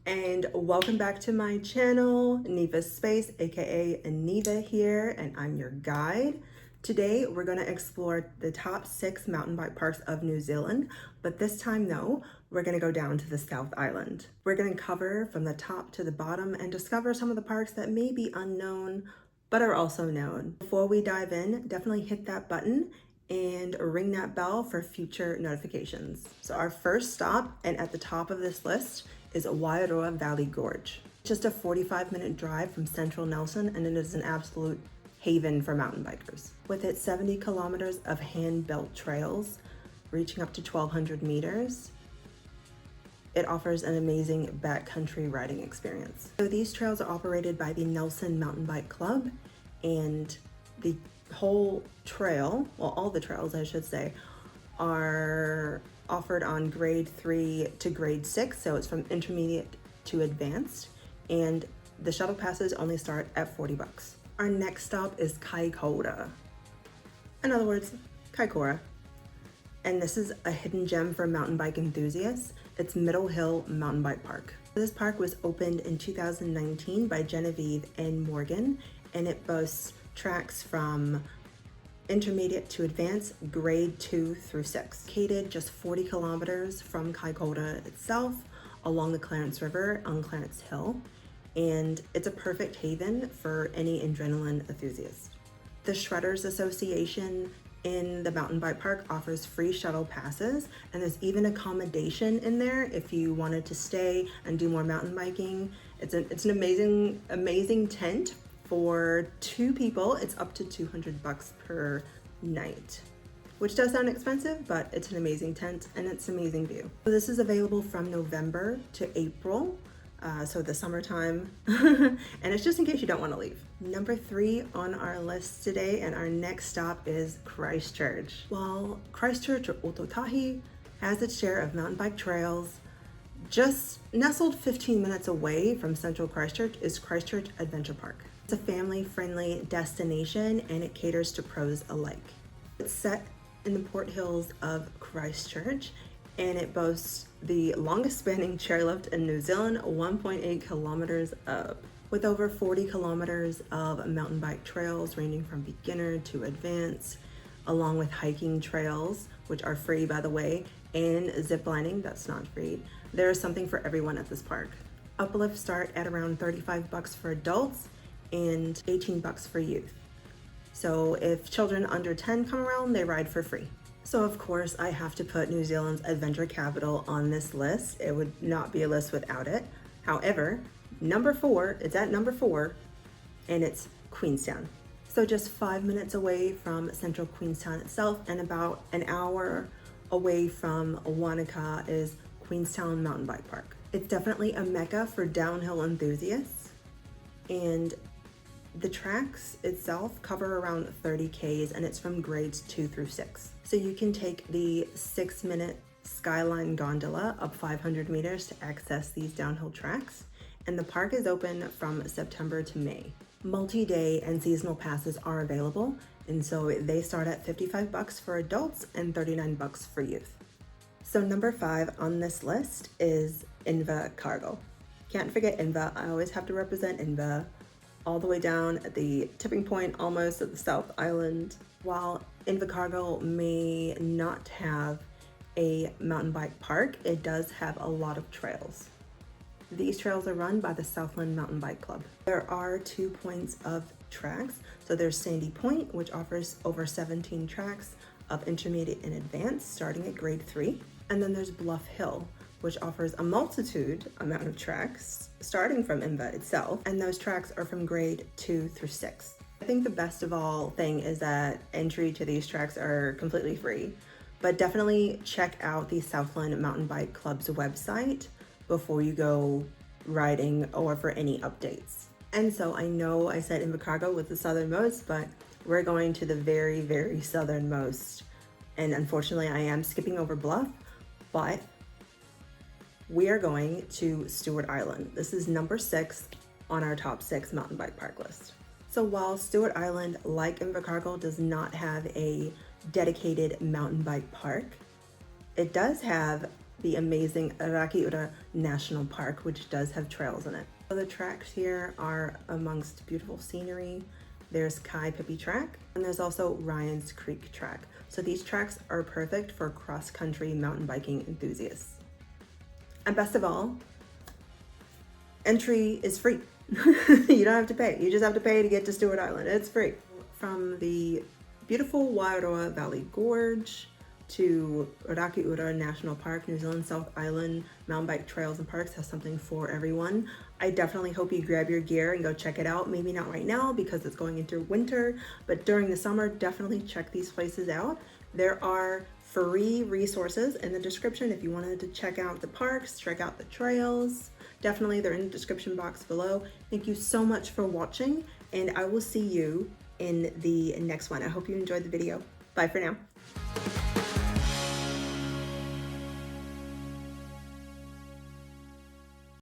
And welcome back to my channel, Neva's Space, aka Neva here, and I'm your guide. Today we're going to explore the top 6 mountain bike parks of New Zealand, but this time though, we're going to go down to the South Island. We're going to cover from the top to the bottom and discover some of the parks that may be unknown, but are also known. Before we dive in, definitely hit that button and ring that bell for future notifications. So our first stop, and at the top of this list, is Wairoa Valley Gorge. Just a 45-minute drive from central Nelson, and it is an absolute haven for mountain bikers. With its 70 kilometers of hand-built trails, reaching up to 1,200 meters, it offers an amazing backcountry riding experience. So these trails are operated by the Nelson Mountain Bike Club, and the whole trail, well, all the trails I should say, are offered on grade 3 to grade 6, so it's from intermediate to advanced, and the shuttle passes only start at $40. Our next stop is Kaikoura. In other words, Kaikoura. And this is a hidden gem for mountain bike enthusiasts. It's Middle Hill Mountain Bike Park. This park was opened in 2019 by Genevieve and Morgan, and it boasts tracks from intermediate to advanced, grade 2 through 6. Located just 40 kilometers from Kaikoura itself, along the Clarence River on Clarence Hill, and it's a perfect haven for any adrenaline enthusiast. The Shredders Association in the mountain bike park offers free shuttle passes, and there's even accommodation in there if you wanted to stay and do more mountain biking. It's an amazing tent. For 2 people, it's up to $200 per night, which does sound expensive, but it's an amazing tent and it's an amazing view. So this is available from November to April, so the summertime, and it's just in case you don't want to leave. Number 3 on our list today, and our next stop is Christchurch. While Christchurch, or Ototahi, has its share of mountain bike trails, just nestled 15 minutes away from central Christchurch is Christchurch Adventure Park. It's a family-friendly destination, and it caters to pros alike. It's set in the Port Hills of Christchurch, and it boasts the longest spanning chairlift in New Zealand, 1.8 kilometers up, with over 40 kilometers of mountain bike trails ranging from beginner to advanced, along with hiking trails, which are free by the way, and zip lining, that's not free. There is something for everyone at this park. Uplifts start at around $35 for adults and $18 for youth. So if children under 10 come around, they ride for free. So of course I have to put New Zealand's adventure capital on this list. It would not be a list without it. However, it's at number 4, and it's Queenstown. So just 5 minutes away from central Queenstown itself, and about an hour away from Wanaka is Queenstown Mountain Bike Park. It's definitely a mecca for downhill enthusiasts, and the tracks itself cover around 30 Ks, and it's from grades 2 through 6. So you can take the 6-minute Skyline gondola up 500 meters to access these downhill tracks, and the park is open from September to May. Multi-day and seasonal passes are available, and so they start at $55 for adults and $39 for youth. So number 5 on this list is Invercargill. Can't forget Inver. I always have to represent Inver. All the way down at the tipping point almost at the South Island. While Invercargill may not have a mountain bike park, it does have a lot of trails. These trails are run by the Southland Mountain Bike Club. There are 2 points of tracks. So there's Sandy Point, which offers over 17 tracks of intermediate and advanced, starting at grade 3. And then there's Bluff Hill, which offers a multitude amount of tracks, starting from Inver itself, and those tracks are from grade 2 through 6. I think the best of all thing is that entry to these tracks are completely free, but definitely check out the Southland Mountain Bike Club's website before you go riding or for any updates. And so I know I said Invercargill was the southernmost, but we're going to the very, very southernmost. And unfortunately I am skipping over Bluff, but we are going to Stewart Island. This is number 6 on our top 6 mountain bike park list. So while Stewart Island, like Invercargill, does not have a dedicated mountain bike park, it does have the amazing Rakiura National Park, which does have trails in it. So the tracks here are amongst beautiful scenery. There's Kai Pipi track, and there's also Ryan's Creek track. So these tracks are perfect for cross-country mountain biking enthusiasts. And best of all, entry is free. You don't have to pay. You just have to pay to get to Stewart Island. It's free. From the beautiful Wairoa Valley Gorge to Rakiura National Park, New Zealand South Island mountain bike trails and parks has something for everyone. I definitely hope you grab your gear and go check it out. Maybe not right now because it's going into winter, but during the summer, definitely check these places out. There are free resources in the description if you wanted to check out the parks, check out the trails. Definitely, they're in the description box below. Thank you so much for watching, and I will see you in the next one. I hope you enjoyed the video. Bye for now.